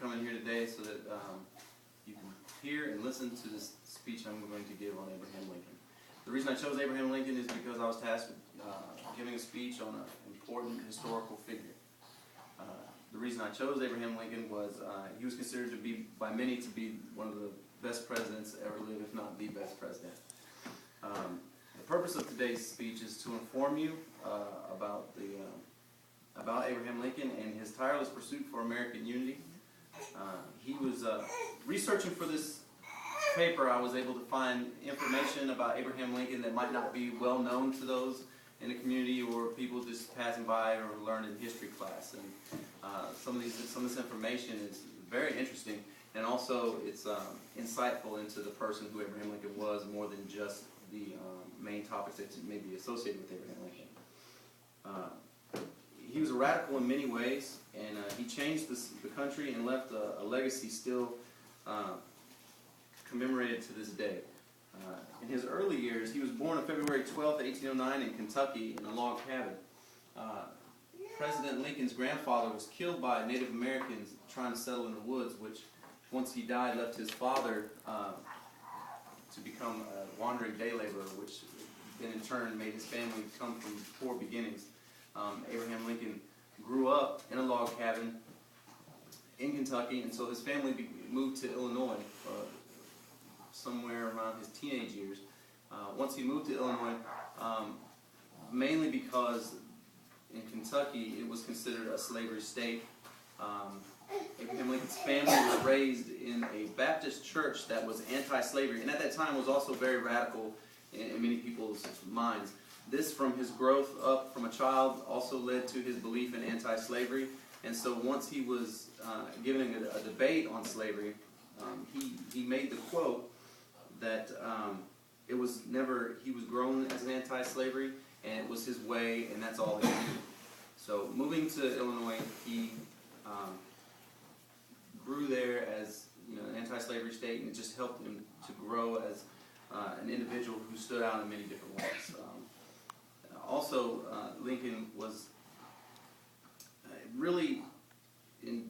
coming here today so that you can hear and listen to this speech I'm going to give on Abraham Lincoln. The reason I chose Abraham Lincoln is because I was tasked with giving a speech on an important historical figure. The reason I chose Abraham Lincoln was he was considered to be, by many, to be one of the best presidents ever lived, if not the best president. The purpose of today's speech is to inform you about Abraham Lincoln and his tireless pursuit for American unity. He was researching for this paper. I was able to find information about Abraham Lincoln that might not be well known to those in the community or people just passing by or learned in history class. And some of this information is very interesting, and also it's insightful into the person who Abraham Lincoln was, more than just the main topics that may be associated with Abraham Lincoln. He was a radical in many ways, and he changed the country and left a legacy still commemorated to this day. In his early years, he was born on February 12, 1809 in Kentucky in a log cabin. President Lincoln's grandfather was killed by Native Americans trying to settle in the woods, which, once he died, left his father to become a wandering day laborer, which then in turn made his family come from poor beginnings. Abraham Lincoln grew up in a log cabin in Kentucky, and so his family moved to Illinois somewhere around his teenage years. Once he moved to Illinois, mainly because in Kentucky it was considered a slavery state. Abraham Lincoln's family was raised in a Baptist church that was anti-slavery, and at that time was also very radical in many people's minds. This, from his growth up from a child, also led to his belief in anti-slavery. And so once he was giving a debate on slavery, he made the quote that he was grown as an anti-slavery, and it was his way, and that's all he knew. So moving to Illinois, he grew there as an anti-slavery state, and it just helped him to grow as an individual who stood out in many different ways. Also, Lincoln was really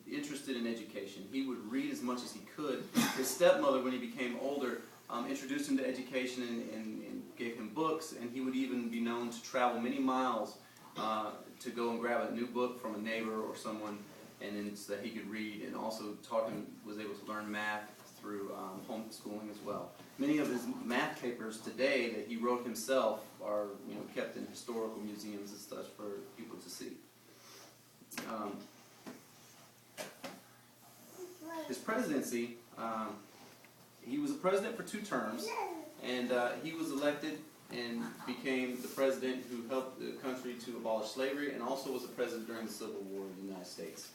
interested in education. He would read as much as he could. His stepmother, when he became older, introduced him to education and gave him books, and he would even be known to travel many miles to go and grab a new book from a neighbor or someone, and then so that he could read, and also was able to learn math through homeschooling as well. Many of his math papers today that he wrote himself are kept in historical museums and such for people to see. His presidency, he was a president for 2 terms, and he was elected and became the president who helped the country to abolish slavery, and also was a president during the Civil War in the United States.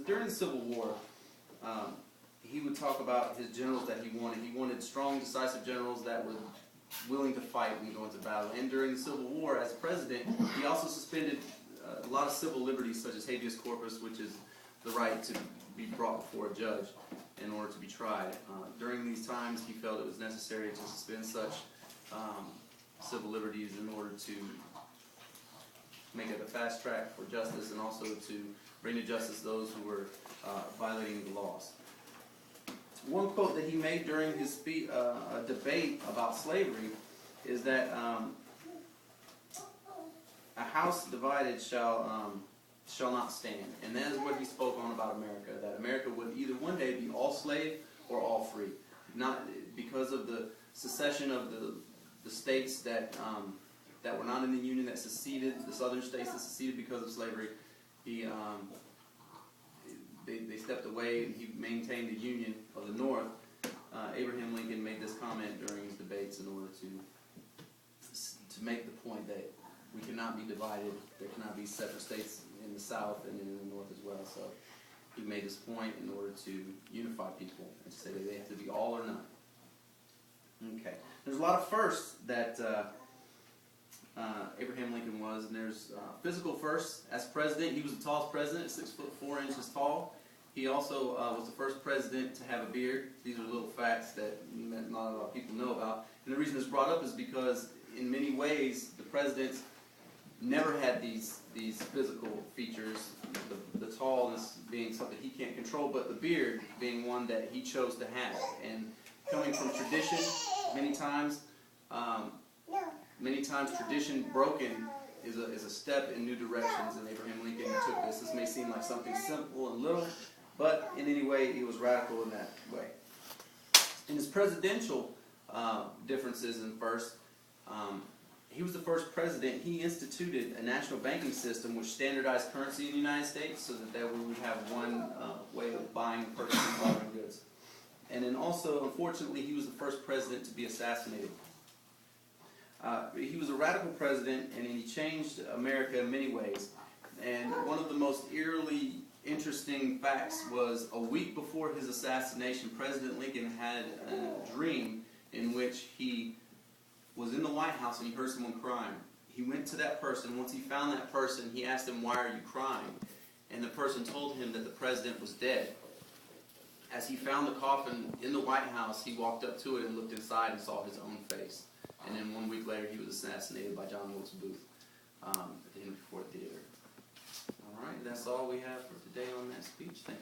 During the Civil War, he would talk about his generals that he wanted. He wanted strong, decisive generals that were willing to fight and go into battle. And during the Civil War, as president, he also suspended a lot of civil liberties, such as habeas corpus, which is the right to be brought before a judge in order to be tried. During these times, he felt it was necessary to suspend such civil liberties in order to make it a fast track for justice, and also to bring to justice those who were violating the laws. One quote that he made during his debate about slavery is that a house divided shall not stand. And that is what he spoke on about America, that America would either one day be all slave or all free. Not because of the secession of the states that were not in the Union, that seceded, the southern states that seceded because of slavery. They stepped away, and he maintained the Union of the North. Abraham Lincoln made this comment during his debates in order to make the point that we cannot be divided. There cannot be separate states in the South and in the North as well. So he made this point in order to unify people and say that they have to be all or none. Okay. There's a lot of firsts that Abraham Lincoln was, and there's physical firsts. As president, he was the tallest president, 6'4" tall. He also was the first president to have a beard. These are little facts that not a lot of people know about. And the reason it's brought up is because in many ways the presidents never had these physical features, the tallness being something he can't control, but the beard being one that he chose to have. And coming from tradition, many times tradition broken is a step in new directions, and Abraham Lincoln took this. This may seem like something simple and little, but in any way, he was radical in that way. In his presidential differences in first, he was the first president. He instituted a national banking system which standardized currency in the United States so that we would have one way of buying, purchasing, borrowing goods. And then also, unfortunately, he was the first president to be assassinated. He was a radical president, and he changed America in many ways. And one of the most eerily interesting facts was a week before his assassination, President Lincoln had a dream in which he was in the White House and he heard someone crying. He went to that person. Once he found that person, he asked him, "Why are you crying?" And the person told him that the president was dead. As he found the coffin in the White House, he walked up to it and looked inside and saw his own face. And then 1 week later, he was assassinated by John Wilkes Booth at the Henry Ford Theater. All right, that's all we have for today on that speech. Thank you.